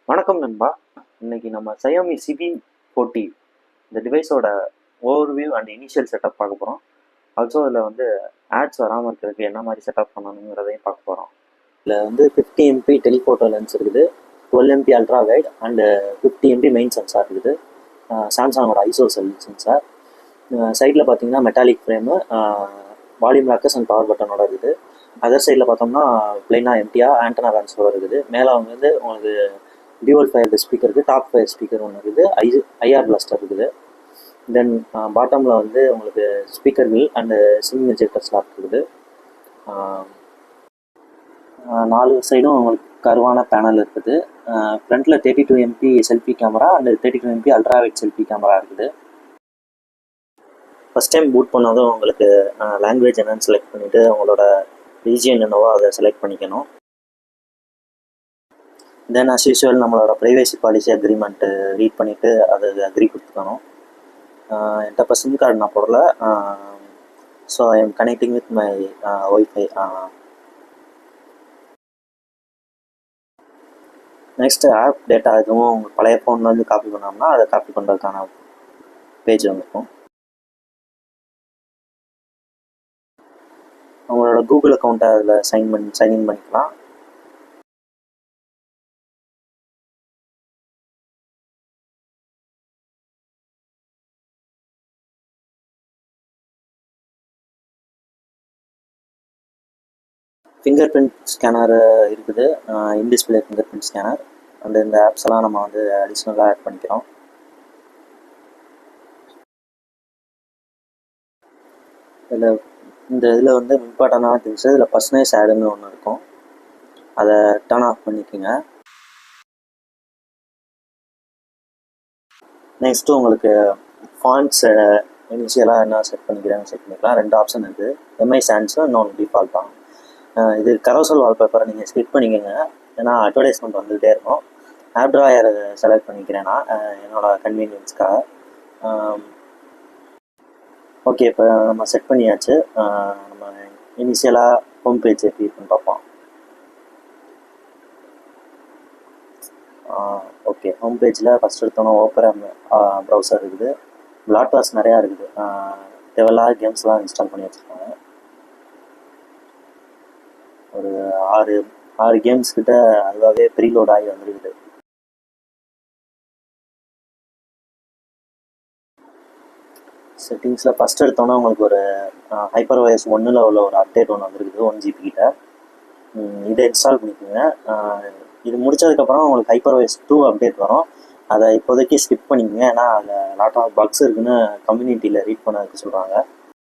வணக்கம் நண்பா. இன்னைக்கு நம்ம Xiaomi CB40 இந்த டிவைஸோட ஓவர்வியூ அண்ட் இனிஷியல் செட்டப் பார்க்க போகிறோம். ஆல்சோ இதில் வந்து ஆட்ஸ் வராமல் இருக்கிறதுக்கு என்ன மாதிரி செட்டப் பண்ணணுங்கிறதையும் பார்க்க போகிறோம். இதில் வந்து 50 MP டெலிஃபோட்டோ லென்ஸ் இருக்குது, 12 MP ultra wide and 50 MP main sensor இருக்குது. சாம்சங்கோட ஐசோ சென்சார். சைடில் பார்த்தீங்கன்னா metallic frame, volume lockers and power பட்டனோட இருக்குது. அதர் சைடில் பார்த்தோம்னா பிளைனாக எம்டியாக ஆண்டனா வேன்ஸோட இருக்குது. மேலே வந்து உங்களுக்கு டியூவல் ஃபயர் ஸ்பீக்கர் இருக்குது, டாப் ஃபயர் ஸ்பீக்கர் ஒன்று இருக்குது, ஐஆர் பிளாஸ்டர் இருக்குது. தென் பாட்டமில் வந்து உங்களுக்கு speaker will and sim injector slot இருக்குது. 4 சைடும் உங்களுக்கு கருவான பேனல் இருக்குது. ஃப்ரண்ட்டில் 32MP selfie camera and 32MP ultra wide selfie camera இருக்குது. ஃபஸ்ட் டைம் பூட் பண்ணதும் உங்களுக்கு லாங்குவேஜ் என்னன்னு செலக்ட் பண்ணிவிட்டு உங்களோட ரீஜியன் என்னவோ அதை செலக்ட் பண்ணிக்கணும். தென் அஸ் யூஸ்வல் நம்மளோட ப்ரைவேசி பாலிசி அக்ரிமெண்ட்டு ரீட் பண்ணிவிட்டு அது அக்ரி கொடுத்துக்கணும். என்கிட்ட இப்போ சிம் கார்டு நான் போடல, so I am connecting with my wifi. Next app data எதுவும் உங்கள் பழைய ஃபோன்லேருந்து காப்பி பண்ணோம்னா அதை காப்பி பண்ணுறதுக்கான பேஜ் வந்துருக்கும். உங்களோட கூகுள் அக்கௌண்ட்டை அதில் சைன்இன் பண்ணிக்கலாம். ஃபிங்கர் பிரிண்ட் ஸ்கேனர் இருக்குது, in-display finger print scanner. And இந்த ஆப்ஸ் எல்லாம் நம்ம வந்து அடிஷ்னலாக ஆட் பண்ணிக்கிறோம். இதில் வந்து இம்பார்ட்டண்டான திங்ஸ், இதில் பர்சனலைஸ் ஆடுன்னு ஒன்று இருக்கும், அதை டர்ன் ஆஃப் பண்ணிக்கோங்க. நெக்ஸ்ட்டு உங்களுக்கு ஃபாண்ட்ஸ் இனிஷியலாக என்ன செட் பண்ணிக்கிறேன்னு செட் பண்ணிக்கலாம். 2 ஆப்ஷன் இருக்குது, எம்ஐ சான்ஸும் இன்னொன்று டிஃபால்ட் தான். இது கரோசல் வால்பேப்பரை நீங்கள் ஸ்கிப் பண்ணிக்கோங்க, ஏன்னா அட்வர்டைஸ்மெண்ட் வந்துகிட்டே இருக்கும். ஆப் ட்ராயர் செலக்ட் பண்ணிக்கிறேன் நான் என்னோடய கன்வீனியன்ஸ்க்காக. ஓகே, இப்போ நம்ம செட் பண்ணியாச்சு. நம்ம இனிஷியலாக ஹோம் பேஜ் எப்படி இருக்குன்னு பார்ப்போம். ஓகே, ஹோம் பேஜில் ஃபஸ்ட் எடுத்தோன்னா ஓப்பரா ப்ரௌசர் இருக்குது, பிளாட்வாஸ் நிறையா இருக்குது, தேவையில்லாத கேம்ஸ்லாம் இன்ஸ்டால் பண்ணி வச்சுருக்காங்க. ஒரு 6 கேம்ஸ் கிட்ட அதுவாகவே ப்ரீலோட் ஆகி வந்துருக்குது. செட்டிங்ஸில் ஃபஸ்ட் எடுத்தோன்னா உங்களுக்கு ஒரு HyperOS 1 உள்ள ஒரு அப்டேட் ஒன்று வந்துருக்குது, 1GB கிட்ட. இதை இன்ஸ்டால் பண்ணிக்கோங்க. இது முடித்ததுக்கப்புறம் உங்களுக்கு HyperOS 2 அப்டேட் வரும், அதை இப்போதைக்கு ஸ்கிப் பண்ணிக்கோங்க, ஏன்னா அதில் லாட் ஆஃப் பக்ஸ் இருக்குதுன்னு கம்யூனிட்டியில் ரீட் பண்ணதுக்கு சொல்கிறாங்க.